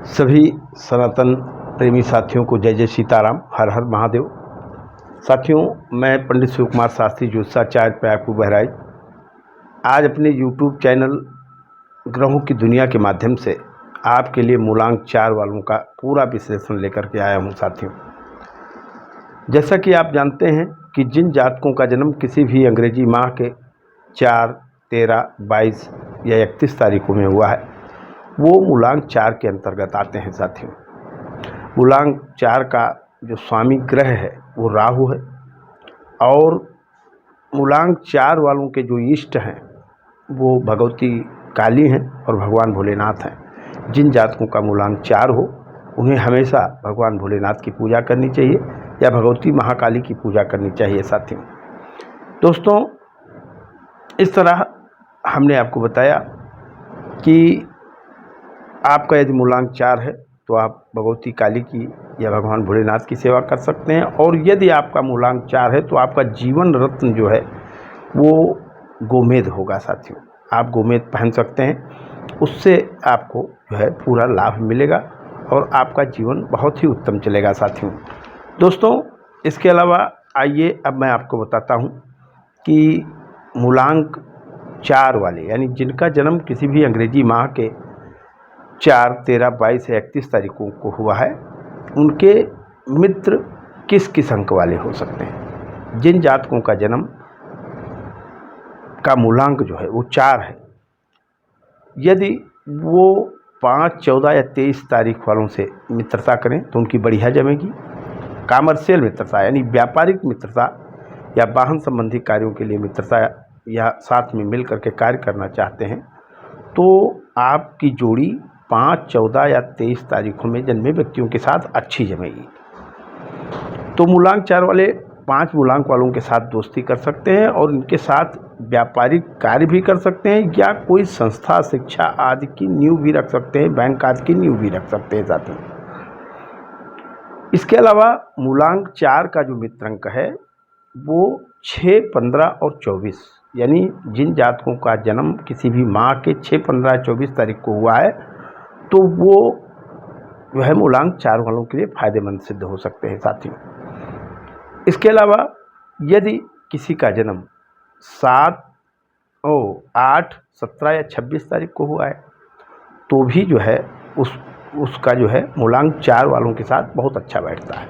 सभी सनातन प्रेमी साथियों को जय जय सीताराम, हर हर महादेव। साथियों, मैं पंडित शिव कुमार शास्त्री ज्योतिषाचार्य प्रयागपुर बहराइच आज अपने YouTube चैनल ग्रहों की दुनिया के माध्यम से आपके लिए मूलांक 4 वालों का पूरा विश्लेषण लेकर के आया हूं। साथियों, जैसा कि आप जानते हैं कि जिन जातकों का जन्म किसी भी अंग्रेजी माह के 4, 13, 22 या 31 तारीखों में हुआ है वो मूलांक 4 के अंतर्गत आते हैं। साथियों, मूलांक 4 का जो स्वामी ग्रह है वो राहु है और मूलांक 4 वालों के जो इष्ट हैं वो भगवती काली हैं और भगवान भोलेनाथ हैं। जिन जातकों का मूलांक 4 हो उन्हें हमेशा भगवान भोलेनाथ की पूजा करनी चाहिए या भगवती महाकाली की पूजा करनी चाहिए। साथियों, दोस्तों, इस तरह हमने आपको बताया कि आपका यदि मूलांक 4 है तो आप भगवती काली की या भगवान भोलेनाथ की सेवा कर सकते हैं, और यदि आपका मूलांक 4 है तो आपका जीवन रत्न जो है वो गोमेद होगा। साथियों, आप गोमेद पहन सकते हैं, उससे आपको जो है पूरा लाभ मिलेगा और आपका जीवन बहुत ही उत्तम चलेगा। साथियों, दोस्तों, इसके अलावा आइए अब मैं आपको बताता हूँ कि मूलांक 4 वाले यानी जिनका जन्म किसी भी अंग्रेजी माह के 4, 13, 22 या 31 तारीखों को हुआ है उनके मित्र किस किस अंक वाले हो सकते हैं। जिन जातकों का जन्म का मूलांक जो है वो 4 है, यदि वो 5, 14 या 23 तारीख वालों से मित्रता करें तो उनकी बढ़िया जमेगी। कॉमर्शियल मित्रता यानी व्यापारिक मित्रता या वाहन संबंधी कार्यों के लिए मित्रता या साथ में मिल करके कार्य करना चाहते हैं तो आपकी जोड़ी 5, 14 या 23 तारीखों में जन्मे व्यक्तियों के साथ अच्छी जमेगी। तो मूलांक 4 वाले 5 मूलांक वालों के साथ दोस्ती कर सकते हैं और इनके साथ व्यापारिक कार्य भी कर सकते हैं या कोई संस्था, शिक्षा आदि की नींव भी रख सकते हैं, बैंक आदि की नींव भी रख सकते हैं। साथियों, इसके अलावा मूलांक 4 का जो मित्र अंक है वो 6, 15 और 24 यानी जिन जातकों का जन्म किसी भी माह के 6, 15 या 24 तारीख को हुआ है तो वो जो है मूलांक 4 वालों के लिए फायदेमंद सिद्ध हो सकते हैं। साथियों, इसके अलावा यदि किसी का जन्म 7, 8, 17 या 26 तारीख को हुआ है तो भी जो है उसका जो है मूलांक 4 वालों के साथ बहुत अच्छा बैठता है।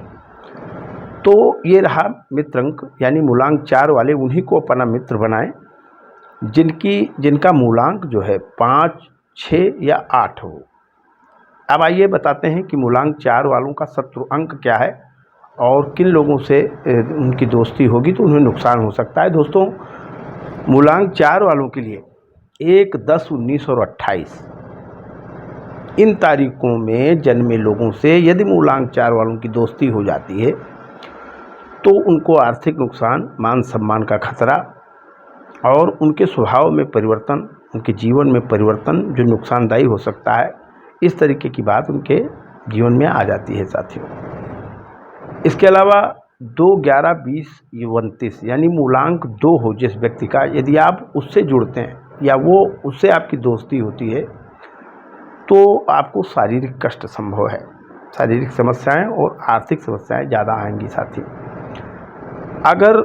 तो ये रहा मित्र अंक यानी मूलांक 4 वाले, उन्हीं को अपना मित्र बनाएं जिनका मूलांक जो है 5, 6 या 8 हो। अब आइए बताते हैं कि मूलांक 4 वालों का शत्रु अंक क्या है और किन लोगों से उनकी दोस्ती होगी तो उन्हें नुकसान हो सकता है। दोस्तों, मूलांक 4 वालों के लिए 1, 10, 19 और 28 इन तारीखों में जन्मे लोगों से यदि मूलांक 4 वालों की दोस्ती हो जाती है तो उनको आर्थिक नुकसान, मान सम्मान का खतरा और उनके स्वभाव में परिवर्तन, उनके जीवन में परिवर्तन जो नुकसानदायी हो सकता है, इस तरीके की बात उनके जीवन में आ जाती है। साथियों, इसके अलावा 2, 11, 20, 29 यानी मूलांक 2 हो जिस व्यक्ति का, यदि आप उससे जुड़ते हैं या वो उससे आपकी दोस्ती होती है तो आपको शारीरिक कष्ट संभव है, शारीरिक समस्याएं और आर्थिक समस्याएं ज़्यादा आएंगी। साथियों, अगर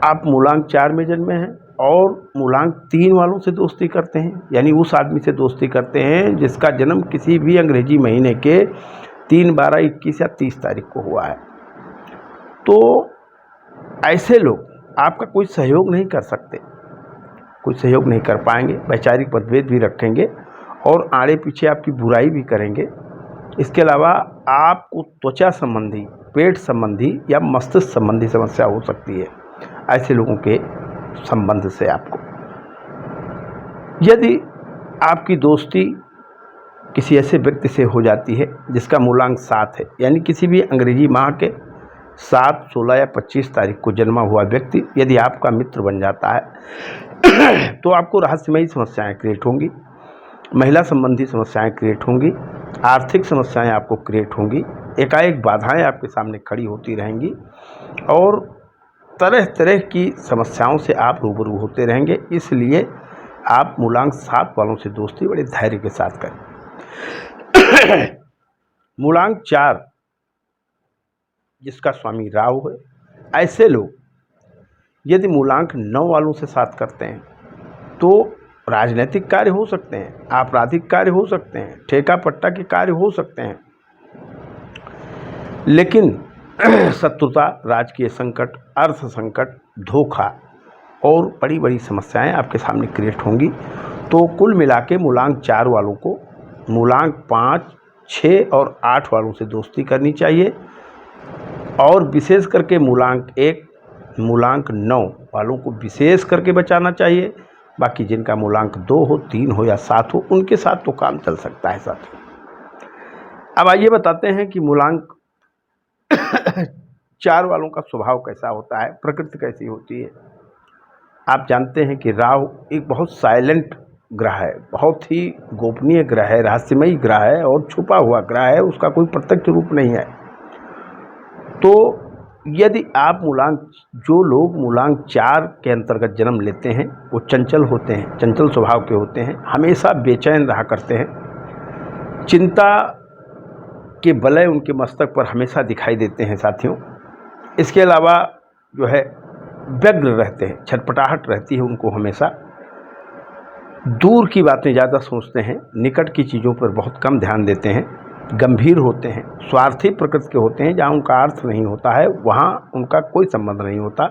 आप मूलांक 4 में जन्मे हैं और मूलांक 3 वालों से दोस्ती करते हैं यानी उस आदमी से दोस्ती करते हैं जिसका जन्म किसी भी अंग्रेजी महीने के 3, 12, 21 या 30 तारीख को हुआ है तो ऐसे लोग आपका कोई सहयोग नहीं कर सकते, कोई सहयोग नहीं कर पाएंगे, वैचारिक मतभेद भी रखेंगे और आड़े पीछे आपकी बुराई भी करेंगे। इसके अलावा आपको त्वचा संबंधी, पेट संबंधी या मस्तिष्क संबंधी समस्या हो सकती है ऐसे लोगों के संबंध से। आपको यदि आपकी दोस्ती किसी ऐसे व्यक्ति से हो जाती है जिसका मूलांक 7 है यानी किसी भी अंग्रेजी माह के 7, 16 या 25 तारीख को जन्मा हुआ व्यक्ति यदि आपका मित्र बन जाता है तो आपको रहस्यमयी समस्याएं क्रिएट होंगी, महिला संबंधी समस्याएं क्रिएट होंगी, आर्थिक समस्याएं आपको क्रिएट होंगी, एकाएक बाधाएं आपके सामने खड़ी होती रहेंगी और तरह तरह की समस्याओं से आप रूबरू होते रहेंगे। इसलिए आप मूलांक 7 वालों से दोस्ती बड़े धैर्य के साथ करें। मूलांक 4 जिसका स्वामी राहु है, ऐसे लोग यदि मूलांक 9 वालों से साथ करते हैं तो राजनीतिक कार्य हो सकते हैं, आपराधिक कार्य हो सकते हैं, ठेका पट्टा के कार्य हो सकते हैं, लेकिन शत्रुता, राजकीय संकट, अर्थ संकट, धोखा और बड़ी बड़ी समस्याएं आपके सामने क्रिएट होंगी। तो कुल मिला के मूलांक 4 वालों को मूलांक 5, 6 और 8 वालों से दोस्ती करनी चाहिए और विशेष करके मूलांक 1, मूलांक 9 वालों को विशेष करके बचाना चाहिए। बाकी जिनका मूलांक 2 हो, 3 हो या 7 हो, उनके साथ तो काम चल सकता है साथियों। अब आइए बताते हैं कि मूलांक 4 वालों का स्वभाव कैसा होता है, प्रकृति कैसी होती है। आप जानते हैं कि राहु एक बहुत साइलेंट ग्रह है, बहुत ही गोपनीय ग्रह है, रहस्यमयी ग्रह है और छुपा हुआ ग्रह है, उसका कोई प्रत्यक्ष रूप नहीं है। तो यदि आप जो लोग मूलांक 4 के अंतर्गत जन्म लेते हैं वो चंचल होते हैं, चंचल स्वभाव के होते हैं, हमेशा बेचैन रहा करते हैं, चिंता के बलय उनके मस्तक पर हमेशा दिखाई देते हैं साथियों। इसके अलावा जो है व्यग्र रहते हैं, छटपटाहट रहती है उनको हमेशा, दूर की बातें ज़्यादा सोचते हैं, निकट की चीज़ों पर बहुत कम ध्यान देते हैं, गंभीर होते हैं, स्वार्थी प्रकृति के होते हैं, जहाँ उनका अर्थ नहीं होता है वहाँ उनका कोई संबंध नहीं होता।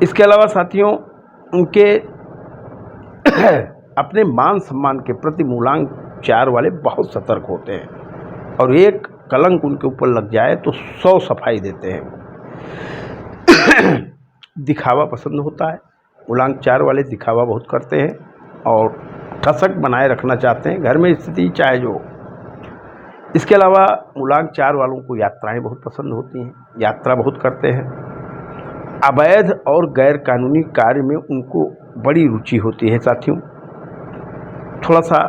इसके अलावा साथियों उनके अपने मान सम्मान के प्रति मूलांक 4 वाले बहुत सतर्क होते हैं और एक कलंक उनके ऊपर लग जाए तो 100 सफाई देते हैं। दिखावा पसंद होता है, मूलांक 4 वाले दिखावा बहुत करते हैं और ठसक बनाए रखना चाहते हैं, घर में स्थिति चाहे जो। इसके अलावा मूलांक 4 वालों को यात्राएं बहुत पसंद होती हैं, यात्रा बहुत करते हैं। अवैध और गैर कानूनी कार्य में उनको बड़ी रुचि होती है साथियों। थोड़ा सा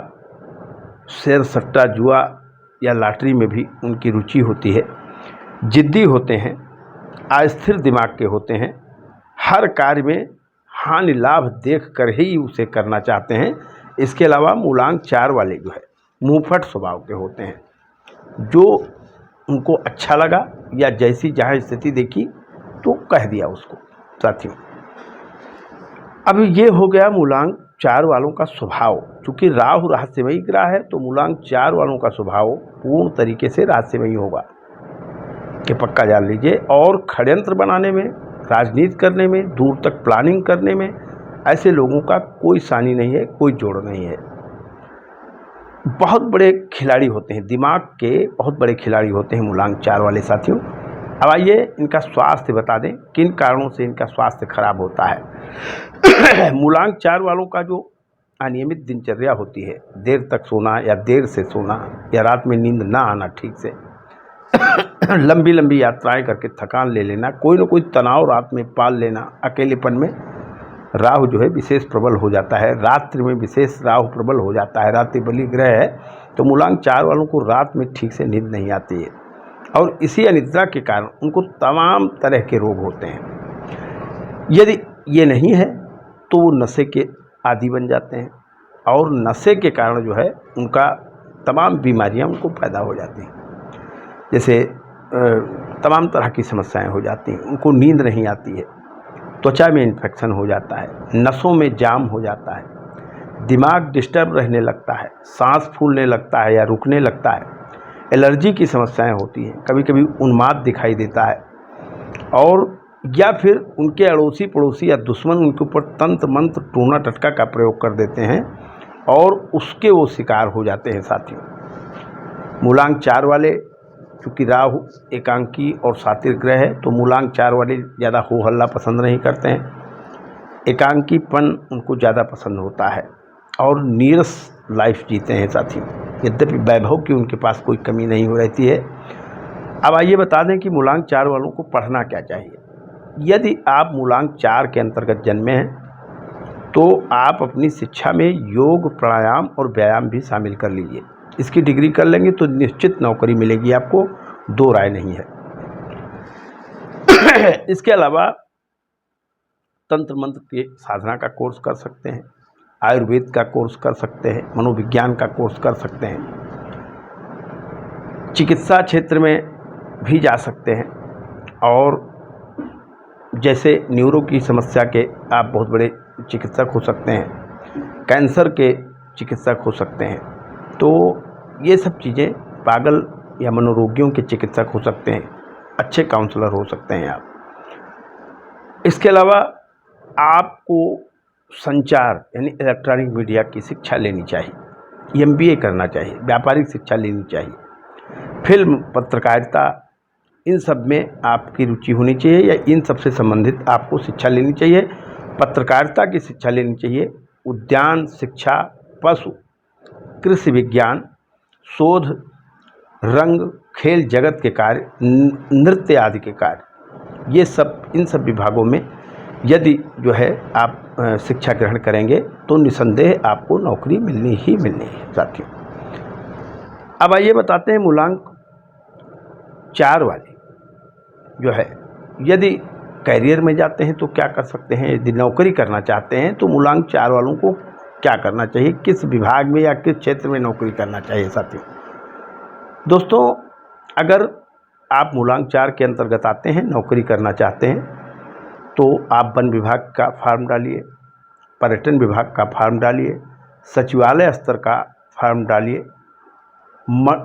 शेर सट्टा, जुआ या लॉटरी में भी उनकी रुचि होती है। जिद्दी होते हैं, अस्थिर दिमाग के होते हैं, हर कार्य में हानि लाभ देख कर ही उसे करना चाहते हैं। इसके अलावा मूलांक 4 वाले जो है मुंहफट स्वभाव के होते हैं, जो उनको अच्छा लगा या जैसी जहाँ स्थिति देखी तो कह दिया उसको साथियों। अब ये हो गया मूलांक 4 वालों का स्वभाव। चूँकि राहु रहस्यमयी ग्रह है तो मूलांक 4 वालों का स्वभाव पूर्ण तरीके से रहस्यमयी होगा, कि पक्का जान लीजिए। और षड्यंत्र बनाने में, राजनीति करने में, दूर तक प्लानिंग करने में ऐसे लोगों का कोई सानी नहीं है, कोई जोड़ नहीं है। बहुत बड़े खिलाड़ी होते हैं, दिमाग के बहुत बड़े खिलाड़ी होते हैं मूलांक 4 वाले साथियों। अब आइए इनका स्वास्थ्य बता दें, किन कारणों से इनका स्वास्थ्य खराब होता है। मूलांक 4 वालों का जो अनियमित दिनचर्या होती है, देर तक सोना या देर से सोना या रात में नींद ना आना ठीक से, लंबी लंबी यात्राएं करके थकान ले लेना, कोई ना कोई तनाव रात में पाल लेना, अकेलेपन में राहु जो है विशेष प्रबल हो जाता है, रात्रि में विशेष राहु प्रबल हो जाता है, रात्रि बली ग्रह है तो मूलांक 4 वालों को रात में ठीक से नींद नहीं आती है और इसी अनिद्रा के कारण उनको तमाम तरह के रोग होते हैं। यदि ये नहीं है तो वो नशे के आदी बन जाते हैं और नशे के कारण जो है उनका तमाम बीमारियां उनको पैदा हो जाती हैं, जैसे तमाम तरह की समस्याएं हो जाती हैं, उनको नींद नहीं आती है, त्वचा में इन्फेक्शन हो जाता है, नसों में जाम हो जाता है, दिमाग डिस्टर्ब रहने लगता है, सांस फूलने लगता है या रुकने लगता है, एलर्जी की समस्याएं होती हैं, कभी कभी उन्माद दिखाई देता है और या फिर उनके अड़ोसी पड़ोसी या दुश्मन उनके ऊपर तंत्र मंत्र टूना टटका का प्रयोग कर देते हैं और उसके वो शिकार हो जाते हैं साथियों। मूलांक 4 वाले, चूँकि राहु एकांकी और सातिर ग्रह है तो मूलांक 4 वाले ज़्यादा हो हल्ला पसंद नहीं करते हैं, एकांकीपन उनको ज़्यादा पसंद होता है और नीरस लाइफ जीते हैं साथियों। यद्यपि वैभव की उनके पास कोई कमी नहीं हो रहती है। अब आइए बता दें कि मूलांक 4 वालों को पढ़ना क्या चाहिए। यदि आप मूलांक 4 के अंतर्गत जन्मे हैं तो आप अपनी शिक्षा में योग, प्राणायाम और व्यायाम भी शामिल कर लीजिए। इसकी डिग्री कर लेंगे तो निश्चित नौकरी मिलेगी आपको, दो राय नहीं है। इसके अलावा तंत्र मंत्र के साधना का कोर्स कर सकते हैं, आयुर्वेद का कोर्स कर सकते हैं, मनोविज्ञान का कोर्स कर सकते हैं चिकित्सा क्षेत्र में भी जा सकते हैं, और जैसे न्यूरो की समस्या के आप बहुत बड़े चिकित्सक हो सकते हैं, कैंसर के चिकित्सक हो सकते हैं। तो ये सब चीज़ें, पागल या मनोरोगियों के चिकित्सक हो सकते हैं, अच्छे काउंसलर हो सकते हैं आप। इसके अलावा आपको संचार यानी इलेक्ट्रॉनिक मीडिया की शिक्षा लेनी चाहिए, MBA करना चाहिए, व्यापारिक शिक्षा लेनी चाहिए, फिल्म, पत्रकारिता, इन सब में आपकी रुचि होनी चाहिए, या इन सब से संबंधित आपको शिक्षा लेनी चाहिए। पत्रकारिता की शिक्षा लेनी चाहिए, उद्यान शिक्षा, पशु, कृषि विज्ञान, शोध, रंग, खेल जगत के कार्य, नृत्य आदि के कार्य, ये सब, इन सब विभागों में यदि जो है आप शिक्षा ग्रहण करेंगे तो निसंदेह आपको नौकरी मिलनी ही मिलनी है साथियों। अब आइए बताते हैं मूलांक 4 वाली जो है, यदि कैरियर में जाते हैं तो क्या कर सकते हैं, यदि नौकरी करना चाहते हैं तो मूलांक 4 वालों को क्या करना चाहिए, किस विभाग में या किस क्षेत्र में नौकरी करना चाहिए साथियों। दोस्तों, अगर आप मूलांक 4 के अंतर्गत आते हैं, नौकरी करना चाहते हैं, तो आप वन विभाग का फॉर्म डालिए, पर्यटन विभाग का फॉर्म डालिए, सचिवालय स्तर का फॉर्म डालिए।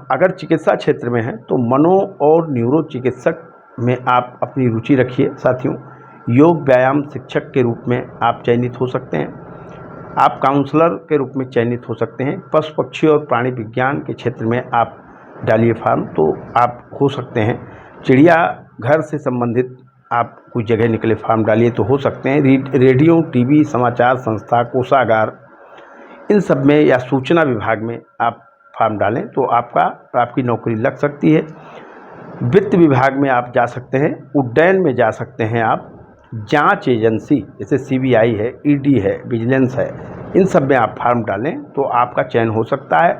अगर चिकित्सा क्षेत्र में है तो मनो और न्यूरो चिकित्सक में आप अपनी रुचि रखिए साथियों। योग व्यायाम शिक्षक के रूप में आप चयनित हो सकते हैं, आप काउंसलर के रूप में चयनित हो सकते हैं। पशु पक्षी और प्राणी विज्ञान के क्षेत्र में आप डालिए फॉर्म, तो आप हो सकते हैं। चिड़िया घर से संबंधित आप कोई जगह निकले फॉर्म डालिए तो हो सकते हैं। रेडियो, टीवी, समाचार संस्था, कोषागार, इन सब में या सूचना विभाग में आप फॉर्म डालें तो आपकी नौकरी लग सकती है। वित्त विभाग में आप जा सकते हैं, उड्डयन में जा सकते हैं आप, जांच एजेंसी जैसे CBI है, ED है, विजिलेंस है, इन सब में आप फॉर्म डालें तो आपका चयन हो सकता है।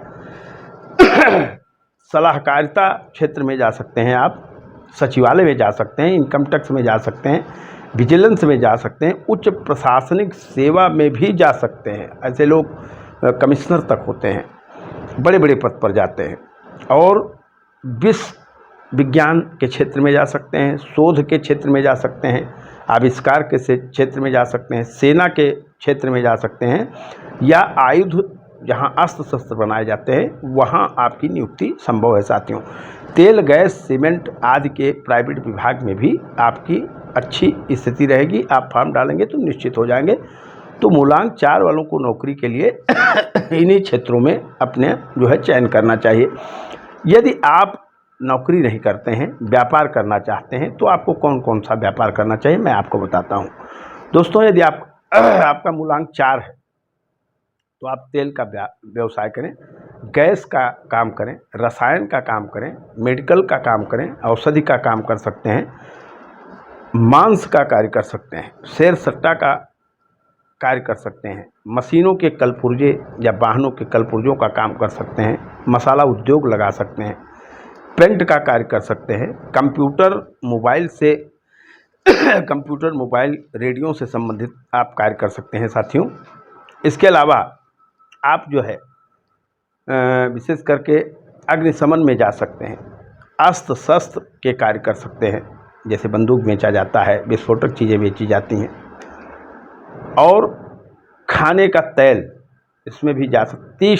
सलाहकारिता क्षेत्र में जा सकते हैं आप, सचिवालय में जा सकते हैं, इनकम टैक्स में जा सकते हैं, विजिलेंस में जा सकते हैं, उच्च प्रशासनिक सेवा में भी जा सकते हैं। ऐसे लोग कमिश्नर तक होते हैं, बड़े बड़े पद पर जाते हैं। और विश्व विज्ञान के क्षेत्र में जा सकते हैं, शोध के क्षेत्र में जा सकते हैं, आविष्कार के क्षेत्र में जा सकते हैं, सेना के क्षेत्र में जा सकते हैं, या आयुध जहां अस्त्र शस्त्र बनाए जाते हैं वहां आपकी नियुक्ति संभव है साथियों। तेल, गैस, सीमेंट आदि के प्राइवेट विभाग में भी आपकी अच्छी स्थिति रहेगी, आप फॉर्म डालेंगे तो निश्चित हो जाएंगे। तो मूलांक 4 वालों को नौकरी के लिए इन्हीं क्षेत्रों में अपने जो है चयन करना चाहिए। यदि आप नौकरी नहीं करते हैं, व्यापार करना चाहते हैं, तो आपको कौन कौन सा व्यापार करना चाहिए मैं आपको बताता हूँ। दोस्तों, यदि आपका मूलांक 4 है तो आप तेल का व्यवसाय करें, गैस का काम करें, रसायन का काम करें, मेडिकल का काम करें, औषधि का काम कर सकते हैं, मांस का कार्य कर सकते हैं, शेयर सट्टा का कार्य कर सकते हैं, मशीनों के कलपुर्जे या वाहनों के कलपुर्जों का काम कर सकते हैं, मसाला उद्योग लगा सकते हैं, पेंट का कार्य कर सकते हैं, कंप्यूटर मोबाइल रेडियो से संबंधित आप कार्य कर सकते हैं साथियों। इसके अलावा आप जो है विशेष करके अग्निशमन में जा सकते हैं, अस्त्र शस्त्र के कार्य कर सकते हैं, जैसे बंदूक बेचा जाता है, विस्फोटक चीज़ें बेची जाती हैं, और खाने का तेल इसमें भी जा सकते।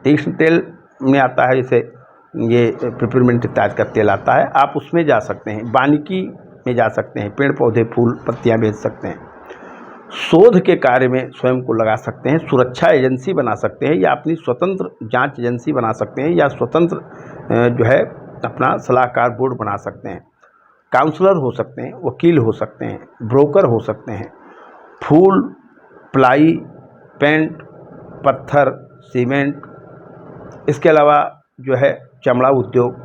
तीक्ष्ण तेल में आता है, जैसे ये पेपरमिंट इत्यादि का तेल आता है, आप उसमें जा सकते हैं। वानिकी में जा सकते हैं, पेड़ पौधे फूल पत्तियां बेच सकते हैं। शोध के कार्य में स्वयं को लगा सकते हैं, सुरक्षा एजेंसी बना सकते हैं, या अपनी स्वतंत्र जांच एजेंसी बना सकते हैं, या स्वतंत्र जो है अपना सलाहकार बोर्ड बना सकते हैं। काउंसलर हो सकते हैं, वकील हो सकते हैं, ब्रोकर हो सकते हैं, फूल, प्लाई, पेंट, पत्थर, सीमेंट, इसके अलावा जो है चमड़ा उद्योग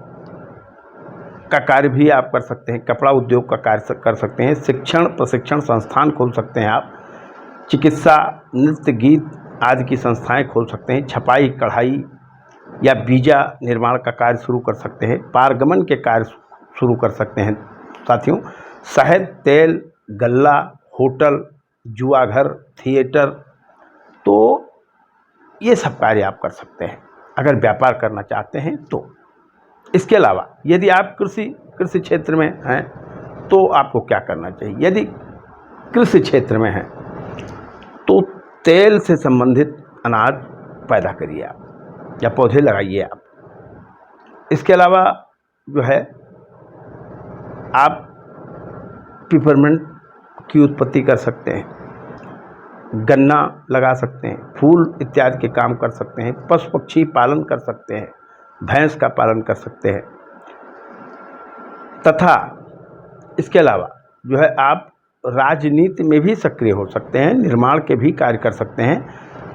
का कार्य भी आप कर सकते हैं, कपड़ा उद्योग का कार्य कर सकते हैं, शिक्षण प्रशिक्षण संस्थान खोल सकते हैं आप, चिकित्सा, नृत्य, गीत आदि की संस्थाएं खोल सकते हैं, छपाई, कढ़ाई या बीजा निर्माण का कार्य शुरू कर सकते हैं, पारगमन के कार्य शुरू कर सकते हैं साथियों। शहद, तेल, गल्ला, होटल, जुआघर, थिएटर, तो ये सब कार्य आप कर सकते हैं अगर व्यापार करना चाहते हैं तो। इसके अलावा यदि आप कृषि क्षेत्र में हैं तो आपको क्या करना चाहिए? यदि कृषि क्षेत्र में हैं तो तेल से संबंधित अनाज पैदा करिए आप या पौधे लगाइए आप। इसके अलावा जो है आप पिपरमेंट की उत्पत्ति कर सकते हैं, गन्ना लगा सकते हैं, फूल इत्यादि के काम कर सकते हैं, पशु पक्षी पालन कर सकते हैं, भैंस का पालन कर सकते हैं। तथा इसके अलावा जो है आप राजनीति में भी सक्रिय हो सकते हैं, निर्माण के भी कार्य कर सकते हैं,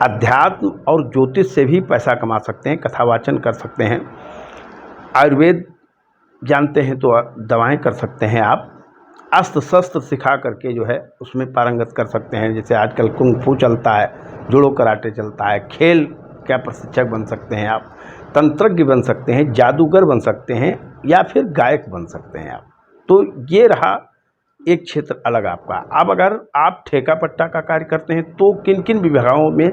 अध्यात्म और ज्योतिष से भी पैसा कमा सकते हैं, कथावाचन कर सकते हैं, आयुर्वेद जानते हैं तो दवाएं कर सकते हैं आप, अस्त्र शस्त्र सिखा करके जो है उसमें पारंगत कर सकते हैं। जैसे आजकल कुंग फू चलता है, जूडो कराटे चलता है, खेल का प्रशिक्षक बन सकते हैं आप, तंत्रज्ञ बन सकते हैं, जादूगर बन सकते हैं या फिर गायक बन सकते हैं आप। तो ये रहा एक क्षेत्र अलग आपका। अब अगर आप ठेका पट्टा का कार्य करते हैं तो किन किन विभागों में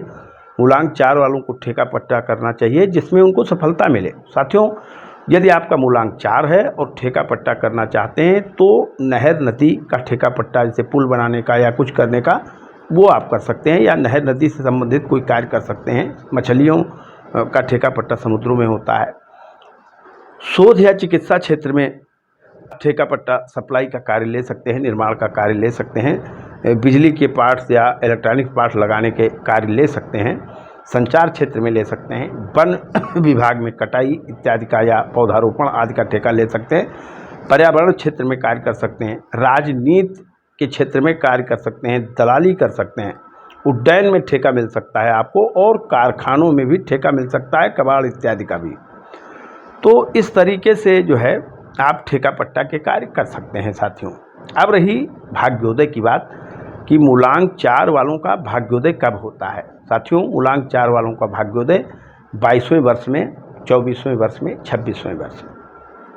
मूलांक 4 वालों को ठेका पट्टा करना चाहिए जिसमें उनको सफलता मिले? साथियों, यदि आपका मूलांक 4 है और ठेका पट्टा करना चाहते हैं तो नहर नदी का ठेका पट्टा, जैसे पुल बनाने का या कुछ करने का, वो आप कर सकते हैं, या नहर नदी से संबंधित कोई कार्य कर सकते हैं। मछलियों का ठेका पट्टा समुद्रों में होता है। शोध या चिकित्सा क्षेत्र में ठेका पट्टा सप्लाई का कार्य ले सकते हैं, निर्माण का कार्य ले सकते हैं, बिजली के पार्ट्स या इलेक्ट्रॉनिक पार्ट्स लगाने के कार्य ले सकते हैं, संचार क्षेत्र में ले सकते हैं, वन विभाग में कटाई इत्यादि का या पौधारोपण आदि का ठेका ले सकते हैं, पर्यावरण क्षेत्र में कार्य कर सकते हैं, राजनीति के क्षेत्र में कार्य कर सकते हैं, दलाली कर सकते हैं, उड्डयन में ठेका मिल सकता है आपको, और कारखानों में भी ठेका मिल सकता है, कबाड़ इत्यादि का भी। तो इस तरीके से जो है आप ठेका पट्टा के कार्य कर सकते हैं साथियों। अब रही भाग्योदय की बात कि मूलांक 4 वालों का भाग्योदय कब होता है। साथियों, मूलांक 4 वालों का भाग्योदय 22वें वर्ष में, 24वें वर्ष में, 26वें वर्ष में,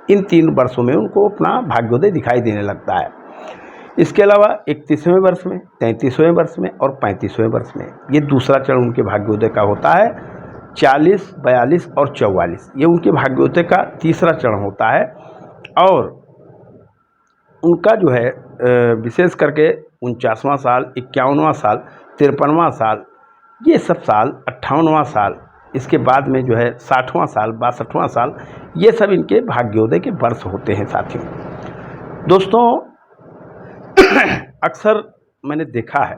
इन 3 वर्षों में उनको अपना भाग्योदय दिखाई देने लगता है। इसके अलावा 31वें वर्ष में, 33वें वर्ष में और 35वें वर्ष में, ये दूसरा चरण उनके भाग्योदय का होता है। 40, 42 और 44 ये उनके भाग्योदय का तीसरा चरण होता है। और उनका जो है विशेष करके 49वां साल, 51वां साल, 53वां साल, ये सब साल, 58वां साल, इसके बाद में जो है 60वां साल, 62वां साल, ये सब इनके भाग्योदय के वर्ष होते हैं साथियों। दोस्तों, अक्सर मैंने देखा है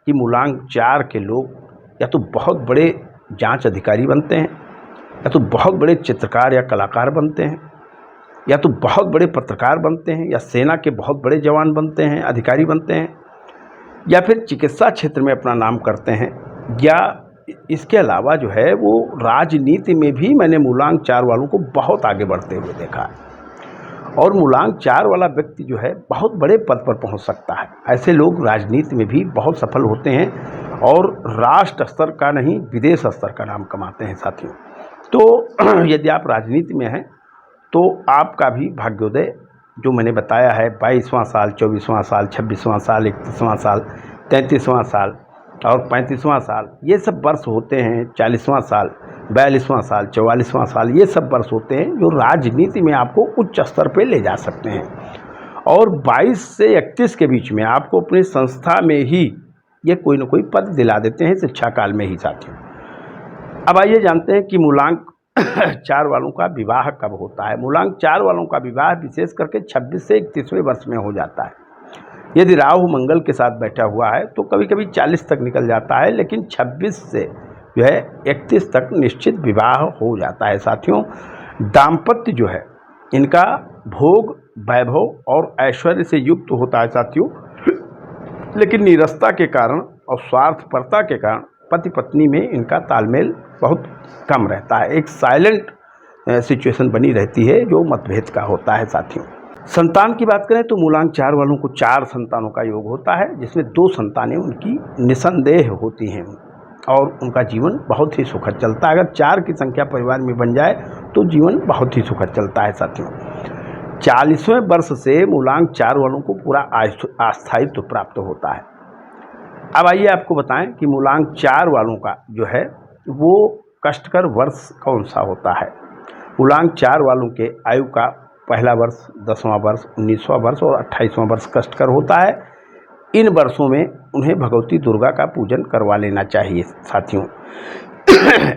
कि मूलांक 4 के लोग या तो बहुत बड़े जांच अधिकारी बनते हैं, या तो बहुत बड़े चित्रकार या कलाकार बनते हैं, या तो बहुत बड़े पत्रकार बनते हैं, या सेना के बहुत बड़े जवान बनते हैं, अधिकारी बनते हैं, या फिर चिकित्सा क्षेत्र में अपना नाम करते हैं, या इसके अलावा जो है वो राजनीति में भी मैंने मूलांक 4 वालों को बहुत आगे बढ़ते हुए देखा है। और मूलांक 4 वाला व्यक्ति जो है बहुत बड़े पद पर पहुंच सकता है। ऐसे लोग राजनीति में भी बहुत सफल होते हैं और राष्ट्र स्तर का नहीं, विदेश स्तर का नाम कमाते हैं साथियों। तो यदि आप राजनीति में हैं तो आपका भी भाग्योदय जो मैंने बताया है 22वां साल, 24वां साल, 26वां साल, 31वां साल, 33वां साल और 35वां साल, ये सब वर्ष होते हैं। 40वां साल, 42वां साल, 44वां साल, ये सब वर्ष होते हैं जो राजनीति में आपको उच्च स्तर पे ले जा सकते हैं। और 22 से 31 के बीच में आपको अपनी संस्था में ही ये कोई न कोई पद दिला देते हैं, शिक्षा काल में ही साथियों। अब आइए जानते हैं कि मूलांक 4 वालों का विवाह कब होता है। मूलांक 4 वालों का विवाह विशेष करके 26 से 31वें वर्ष में हो जाता है। यदि राहु मंगल के साथ बैठा हुआ है तो कभी कभी 40 तक निकल जाता है, लेकिन 26 से जो है 31 तक निश्चित विवाह हो जाता है साथियों। दाम्पत्य जो है इनका भोग, वैभव और ऐश्वर्य से युक्त होता है साथियों, लेकिन नीरसता के कारण और स्वार्थपरता के कारण पति पत्नी में इनका तालमेल बहुत कम रहता है। एक साइलेंट सिचुएशन बनी रहती है जो मतभेद का होता है साथियों। संतान की बात करें तो मूलांक 4 वालों को 4 संतानों का योग होता है, जिसमें 2 संतानें उनकी निसंदेह होती हैं और उनका जीवन बहुत ही सुखद चलता है। अगर 4 की संख्या परिवार में बन जाए तो जीवन बहुत ही सुखद चलता है साथियों। 40वें वर्ष से मूलांक 4 वालों को पूरा अस्थायित्व प्राप्त होता है। अब आइए आपको बताएं कि मूलांक 4 वालों का जो है वो कष्टकर वर्ष कौन सा होता है। मूलांक 4 वालों के आयु का पहला वर्ष, 10वां वर्ष, 19वां वर्ष और 28वां वर्ष कष्टकर होता है। इन वर्षों में उन्हें भगवती दुर्गा का पूजन करवा लेना चाहिए साथियों।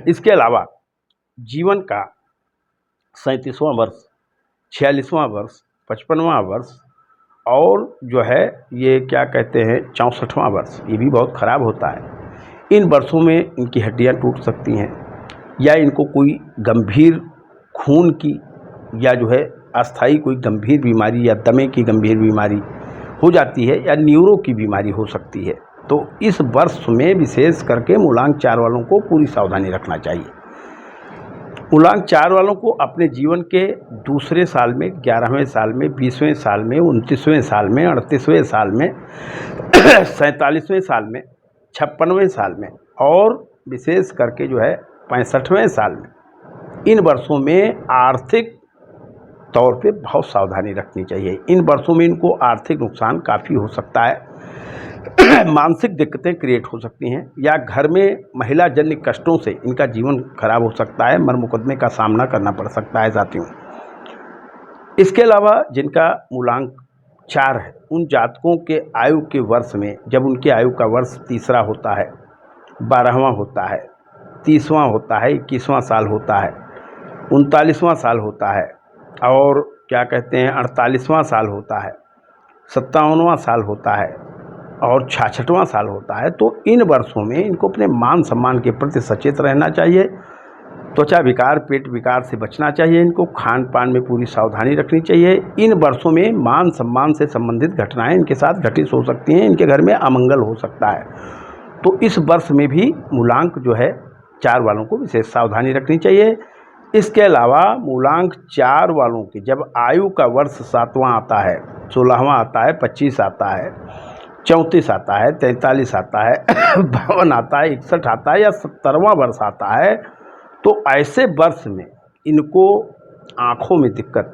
इसके अलावा जीवन का 37वां वर्ष, 46वां वर्ष, 55वां वर्ष और जो है ये क्या कहते हैं 64वां वर्ष, ये भी बहुत ख़राब होता है। इन वर्षों में इनकी हड्डियां टूट सकती हैं या इनको कोई गंभीर खून की या जो है अस्थाई कोई गंभीर बीमारी या दमे की गंभीर बीमारी हो जाती है या न्यूरो की बीमारी हो सकती है। तो इस वर्ष में विशेष करके मूलांक 4 वालों को पूरी सावधानी रखना चाहिए। मूलांक 4 वालों को अपने जीवन के दूसरे साल में, 11वें साल में, 20वें साल में, 29वें साल में, 38वें साल में, 47वें साल में, 56वें साल में और विशेष करके जो है 65वें साल में, इन वर्षों में आर्थिक तौर पे बहुत सावधानी रखनी चाहिए। इन वर्षों में इनको आर्थिक नुकसान काफ़ी हो सकता है। मानसिक दिक्कतें क्रिएट हो सकती हैं या घर में महिला जन्य कष्टों से इनका जीवन खराब हो सकता है, मर मुकदमे का सामना करना पड़ सकता है साथियों। इसके अलावा जिनका मूलांक 4 है, उन जातकों के आयु के वर्ष में जब उनके आयु का वर्ष तीसरा होता है, 12वां होता है, 30वां होता है, 21वां साल होता है, 39वां साल होता है और क्या कहते हैं 48वां साल होता है, 57वां साल होता है और 66वां साल होता है, तो इन वर्षों में इनको अपने मान सम्मान के प्रति सचेत रहना चाहिए। त्वचा विकार, पेट विकार से बचना चाहिए। इनको खान पान में पूरी सावधानी रखनी चाहिए। इन वर्षों में मान सम्मान से संबंधित घटनाएं इनके साथ घटित हो सकती हैं, इनके घर में अमंगल हो सकता है। तो इस वर्ष में भी मूलांक जो है 4 वालों को विशेष सावधानी रखनी चाहिए। इसके अलावा मूलांक 4 वालों की जब आयु का वर्ष 7वां आता है, 16वां आता है, 25 आता है, 34 आता है, 43 आता है, 52 आता है, 61 आता है या 70वां वर्ष आता है, तो ऐसे वर्ष में इनको आँखों में दिक्कत,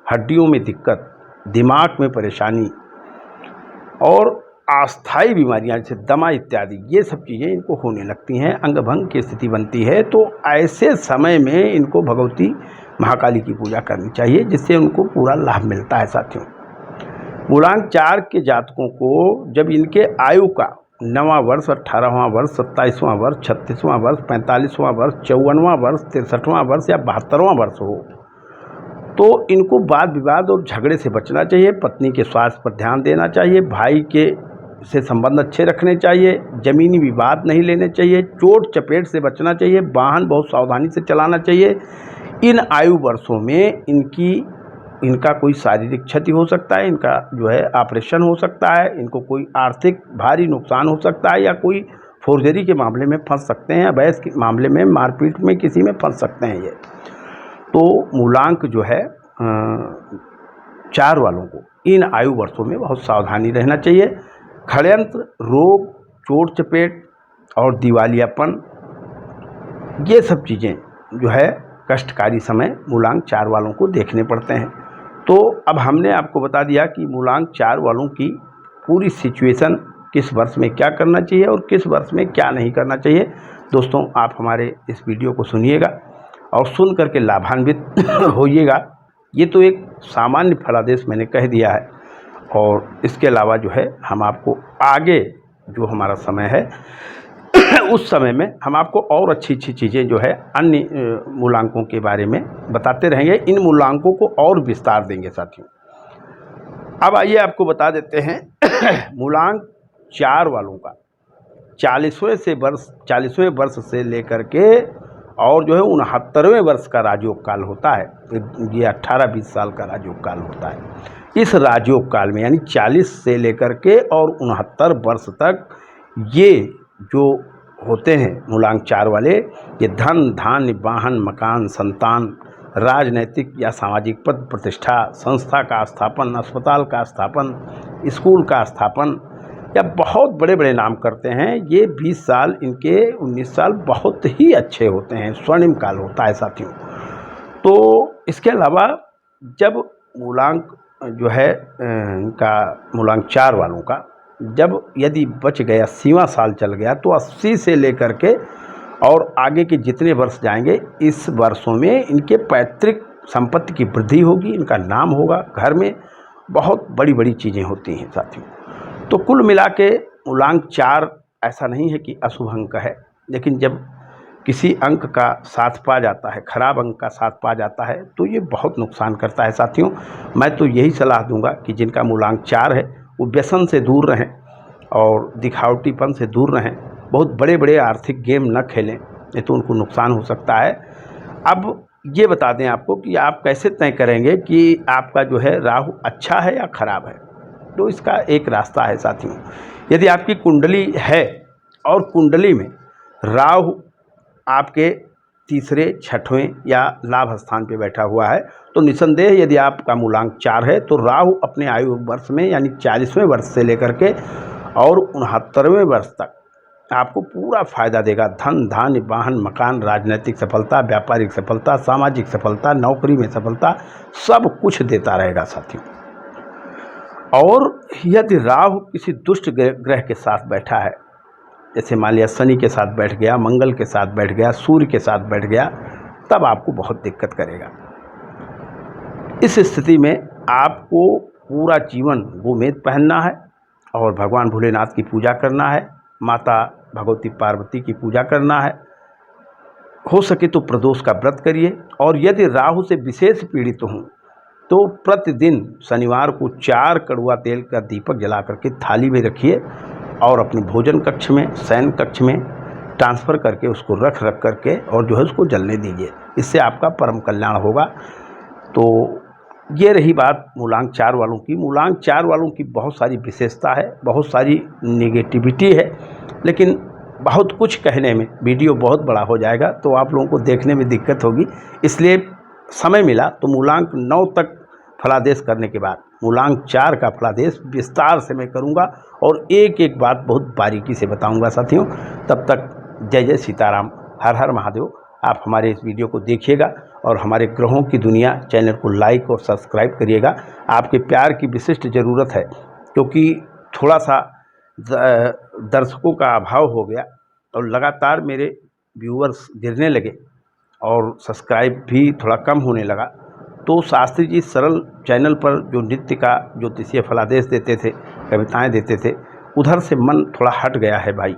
हड्डियों में दिक्कत, दिमाग में परेशानी और अस्थाई बीमारियां जैसे दमा इत्यादि ये सब चीज़ें इनको होने लगती हैं, अंग भंग की स्थिति बनती है। तो ऐसे समय में इनको भगवती महाकाली की पूजा करनी चाहिए, जिससे उनको पूरा लाभ मिलता है साथियों। मूलांक 4 के जातकों को जब इनके आयु का 9वां वर्ष, 18वां वर्ष, 27वां वर्ष, 36वां वर्ष, 45वां वर्ष, 54वां वर्ष, 63वां वर्ष या 72वां वर्ष हो, तो इनको वाद विवाद और झगड़े से बचना चाहिए। पत्नी के स्वास्थ्य पर ध्यान देना चाहिए। भाई के से संबंध अच्छे रखने चाहिए। ज़मीनी विवाद नहीं लेने चाहिए। चोट चपेट से बचना चाहिए। वाहन बहुत सावधानी से चलाना चाहिए। इन आयु वर्षों में इनका कोई शारीरिक क्षति हो सकता है, इनका जो है ऑपरेशन हो सकता है, इनको कोई आर्थिक भारी नुकसान हो सकता है या कोई फोर्जरी के मामले में फंस सकते हैं, बहस के मामले में, मारपीट में किसी में फंस सकते हैं ये। तो मूलांक जो है 4 वालों को इन आयु वर्षों में बहुत सावधानी रहना चाहिए। षड्यंत्र, रोग, चोट चपेट और दिवालियापन, ये सब चीज़ें जो है कष्टकारी समय मूलांक 4 वालों को देखने पड़ते हैं। तो अब हमने आपको बता दिया कि मूलांक 4 वालों की पूरी सिचुएशन, किस वर्ष में क्या करना चाहिए और किस वर्ष में क्या नहीं करना चाहिए। दोस्तों, आप हमारे इस वीडियो को सुनिएगा और सुन करके लाभान्वित होइएगा। ये तो एक सामान्य फलादेश मैंने कह दिया है और इसके अलावा जो है हम आपको आगे जो हमारा समय है उस समय में हम आपको और अच्छी अच्छी चीज़ें जो है अन्य मूलांकों के बारे में बताते रहेंगे। इन मूलांकों को और विस्तार देंगे साथियों। अब आइए आपको बता देते हैं मूलांक 4 वालों का 40वें वर्ष से लेकर के और जो है 69वें वर्ष का राजयोग काल होता है। ये 18-20 साल का राजयोग काल होता है। इस राजयोग काल में यानी 40 से लेकर के और 69 वर्ष तक ये जो होते हैं मूलांक 4 वाले, ये धन, धान्य, वाहन, मकान, संतान, राजनैतिक या सामाजिक पद प्रतिष्ठा, संस्था का स्थापन, अस्पताल का स्थापन, स्कूल का स्थापन या बहुत बड़े बड़े नाम करते हैं। ये 20 साल, इनके 19 साल बहुत ही अच्छे होते हैं, स्वर्णिम काल होता है साथियों। तो इसके अलावा जब मूलांक जो है इनका मूलांक 4 वालों का जब यदि बच गया 80वां साल चल गया तो 80 से लेकर के और आगे के जितने वर्ष जाएंगे इस वर्षों में इनके पैतृक संपत्ति की वृद्धि होगी, इनका नाम होगा, घर में बहुत बड़ी बड़ी चीज़ें होती हैं साथियों। तो कुल मिला के मूलांक 4 ऐसा नहीं है कि अशुभ अंक है, लेकिन जब किसी अंक का साथ पा जाता है, खराब अंक का साथ पा जाता है, तो ये बहुत नुकसान करता है साथियों। मैं तो यही सलाह दूंगा कि जिनका मूलांक 4 है वो व्यसन से दूर रहें और दिखावटीपन से दूर रहें, बहुत बड़े बड़े आर्थिक गेम न खेलें, नहीं तो उनको नुकसान हो सकता है। अब ये बता दें आपको कि आप कैसे तय करेंगे कि आपका जो है राहु अच्छा है या खराब है। तो इसका एक रास्ता है साथियों। यदि आपकी कुंडली है और कुंडली में राहु आपके तीसरे छठवें या लाभ स्थान पे बैठा हुआ है, तो निसंदेह यदि आपका मूलांक 4 है तो राहु अपने आयु वर्ष में यानी 40वें वर्ष से लेकर के और 69वें वर्ष तक आपको पूरा फायदा देगा। धन, धान्य, वाहन, मकान, राजनीतिक सफलता, व्यापारिक सफलता, सामाजिक सफलता, नौकरी में सफलता, सब कुछ देता रहेगा साथियों। और यदि राहु किसी दुष्ट ग्रह के साथ बैठा है, जैसे मान लिया शनि के साथ बैठ गया, मंगल के साथ बैठ गया, सूर्य के साथ बैठ गया, तब आपको बहुत दिक्कत करेगा। इस स्थिति में आपको पूरा जीवन गोमेद पहनना है और भगवान भोलेनाथ की पूजा करना है, माता भगवती पार्वती की पूजा करना है। हो सके तो प्रदोष का व्रत करिए। और यदि राहु से विशेष पीड़ित हों तो प्रतिदिन शनिवार को 4 कड़वा तेल का दीपक जला करके थाली में रखिए और अपने भोजन कक्ष में, शयन कक्ष में ट्रांसफ़र करके उसको रख करके और जो है उसको जलने दीजिए। इससे आपका परम कल्याण होगा। तो ये रही बात मूलांक 4 वालों की। मूलांक 4 वालों की बहुत सारी विशेषता है, बहुत सारी नेगेटिविटी है, लेकिन बहुत कुछ कहने में वीडियो बहुत बड़ा हो जाएगा तो आप लोगों को देखने में दिक्कत होगी। इसलिए समय मिला तो मूलांक 9 तक फलादेश करने के बाद मूलांक 4 का फलादेश विस्तार से मैं करूंगा और एक एक बात बहुत बारीकी से बताऊंगा साथियों। तब तक जय जय सीताराम, हर हर महादेव। आप हमारे इस वीडियो को देखिएगा और हमारे ग्रहों की दुनिया चैनल को लाइक और सब्सक्राइब करिएगा। आपके प्यार की विशिष्ट ज़रूरत है, क्योंकि थोड़ा सा दर्शकों का अभाव हो गया और लगातार मेरे व्यूअर्स गिरने लगे और सब्सक्राइब भी थोड़ा कम होने लगा। तो शास्त्री जी सरल चैनल पर जो नित्य का ज्योतिषीय फलादेश देते थे, कविताएं देते थे, उधर से मन थोड़ा हट गया है भाई।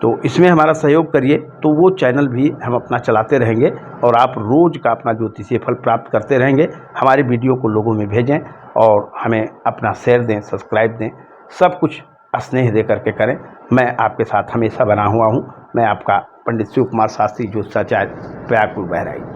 तो इसमें हमारा सहयोग करिए, तो वो चैनल भी हम अपना चलाते रहेंगे और आप रोज़ का अपना ज्योतिषीय फल प्राप्त करते रहेंगे। हमारे वीडियो को लोगों में भेजें और हमें अपना शेयर दें, सब्सक्राइब दें, सब कुछ स्नेह दे करके करें। मैं आपके साथ हमेशा बना हुआ हूँ। मैं आपका पंडित शिव कुमार शास्त्री ज्योतिषाचार्य, प्रयागपुर बहराइच।